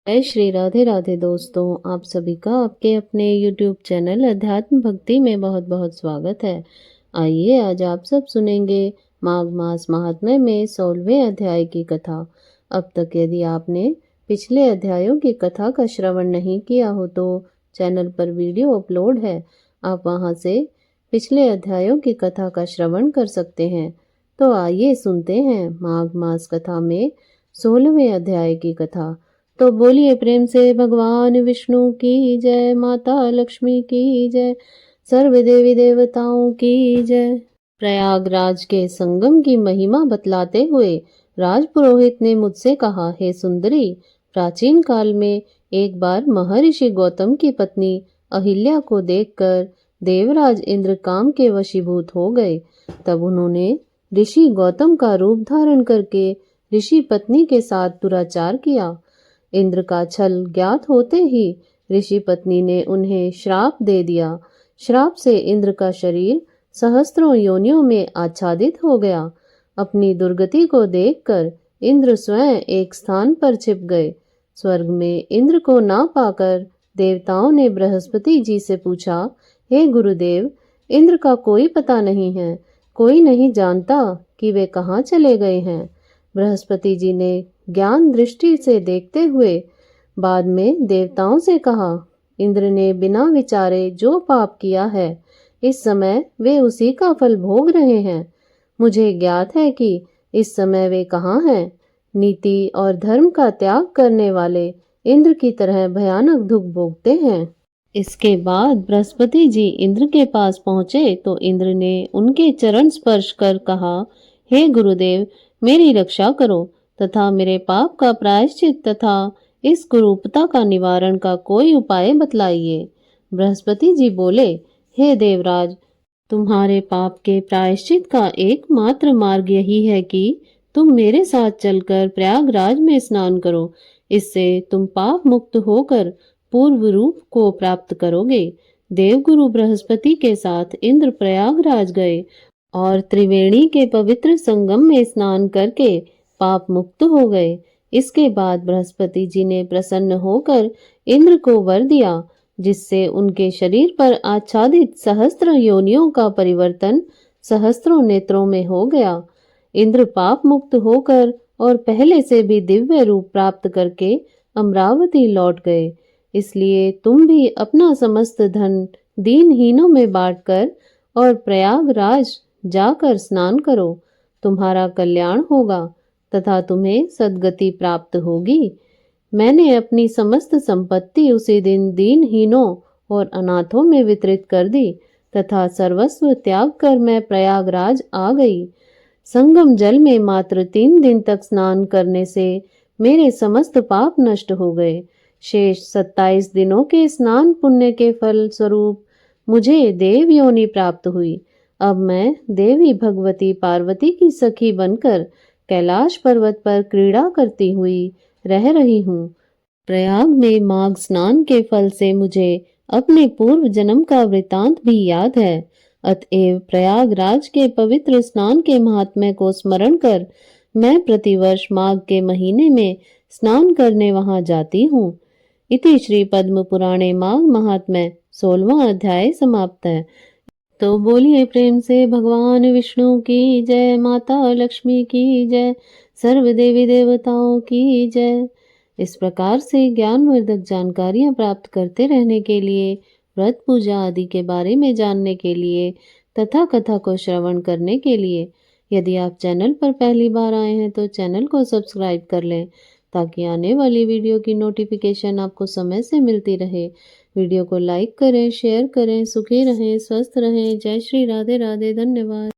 जय श्री राधे राधे दोस्तों, आप सभी का आपके अपने YouTube चैनल अध्यात्म भक्ति में बहुत बहुत स्वागत है। आइए आज आप सब सुनेंगे माघ मास महात्म्य में 16वें अध्याय की कथा। अब तक यदि आपने पिछले अध्यायों की कथा का श्रवण नहीं किया हो तो चैनल पर वीडियो अपलोड है, आप वहां से पिछले अध्यायों की कथा का श्रवण कर सकते हैं। तो आइए सुनते हैं माघ मास कथा में 16वें अध्याय की कथा। तो बोलिए प्रेम से भगवान विष्णु की जय, माता लक्ष्मी की जय, सर्व देवी देवताओं की जय। प्रयागराज के संगम की महिमा बतलाते हुए राजपुरोहित ने मुझसे कहा, हे सुंदरी, प्राचीन काल में एक बार महर्षि गौतम की पत्नी अहिल्या को देखकर देवराज इंद्र काम के वशीभूत हो गए। तब उन्होंने ऋषि गौतम का रूप धारण करके ऋषि पत्नी के साथ दुराचार किया। इंद्र का छल ज्ञात होते ही ऋषि पत्नी ने उन्हें श्राप दे दिया। श्राप से इंद्र का शरीर सहस्त्रों योनियों में आच्छादित हो गया। अपनी दुर्गति को देखकर इंद्र स्वयं एक स्थान पर छिप गए। स्वर्ग में इंद्र को ना पाकर देवताओं ने बृहस्पति जी से पूछा, हे गुरुदेव, इंद्र का कोई पता नहीं है, कोई नहीं जानता कि वे कहाँ चले गए हैं। बृहस्पति जी ने ज्ञान दृष्टि से देखते हुए बाद में देवताओं से कहा, इंद्र ने बिना विचारे जो पाप किया है, इस समय वे उसी का फल भोग रहे हैं। मुझे ज्ञात है कि इस समय वे कहाँ हैं। नीति और धर्म का त्याग करने वाले इंद्र की तरह भयानक दुख भोगते हैं। इसके बाद बृहस्पति जी इंद्र के पास पहुंचे तो इंद्र ने उनके चरण स्पर्श कर कहा, हे गुरुदेव, मेरी रक्षा करो तथा मेरे पाप का प्रायश्चित तथा इस कुरूपता का निवारण का कोई उपाय बतलाइए। बृहस्पति जी बोले, हे देवराज, तुम्हारे पाप के प्रायश्चित का एकमात्र मार्ग यही है कि तुम मेरे साथ चलकर प्रयागराज में स्नान करो। इससे तुम पाप मुक्त होकर पूर्व रूप को प्राप्त करोगे। देवगुरु बृहस्पति के साथ इंद्र प्रयागराज गए और त्रिवेणी के पवित्र संगम में स्नान करके पाप मुक्त हो गए। इसके बाद बृहस्पति जी ने प्रसन्न होकर इंद्र को वर दिया, जिससे उनके शरीर पर आच्छादित सहस्त्र योनियों का परिवर्तन सहस्त्रों नेत्रों में हो गया। इंद्र पाप मुक्त होकर और पहले से भी दिव्य रूप प्राप्त करके अमरावती लौट गए। इसलिए तुम भी अपना समस्त धन दीनहीनों में बांटकर और प्रयागराज जाकर स्नान करो। तुम्हारा कल्याण होगा तथा तुम्हें सद्गति प्राप्त होगी। मैंने अपनी समस्त संपत्ति उसी दिन दीनहीनों और अनाथों में वितरित कर दी तथा सर्वस्व त्याग कर मैं प्रयागराज आ गई। संगम जल में मात्र 3 दिन तक स्नान करने से मेरे समस्त पाप नष्ट हो गए। शेष 27 दिनों के स्नान पुण्य के फल स्वरूप मुझे देव योनि प्राप्त हुई। अब मैं देवी भगवती पार्वती की सखी बनकर कैलाश पर्वत पर क्रीड़ा करती हुई रह रही हूँ। प्रयाग में माघ स्नान के फल से मुझे अपने पूर्व जन्म का वृतांत भी याद है। अतएव प्रयागराज के पवित्र स्नान के महात्म्य को स्मरण कर मैं प्रतिवर्ष माघ के महीने में स्नान करने वहां जाती हूँ। इति श्री पद्म पुराणे माघ महात्म्य 16वां अध्याय समाप्त है। तो बोलिए प्रेम से भगवान विष्णु की जय, माता लक्ष्मी की जय, सर्व देवी देवताओं की जय। इस प्रकार से ज्ञानवर्धक जानकारियां प्राप्त करते रहने के लिए, व्रत पूजा आदि के बारे में जानने के लिए तथा कथा को श्रवण करने के लिए यदि आप चैनल पर पहली बार आए हैं तो चैनल को सब्सक्राइब कर लें ताकि आने वाली वीडियो की नोटिफिकेशन आपको समय से मिलती रहे। वीडियो को लाइक करें, शेयर करें। सुखी रहें, स्वस्थ रहें। जय श्री राधे राधे। धन्यवाद।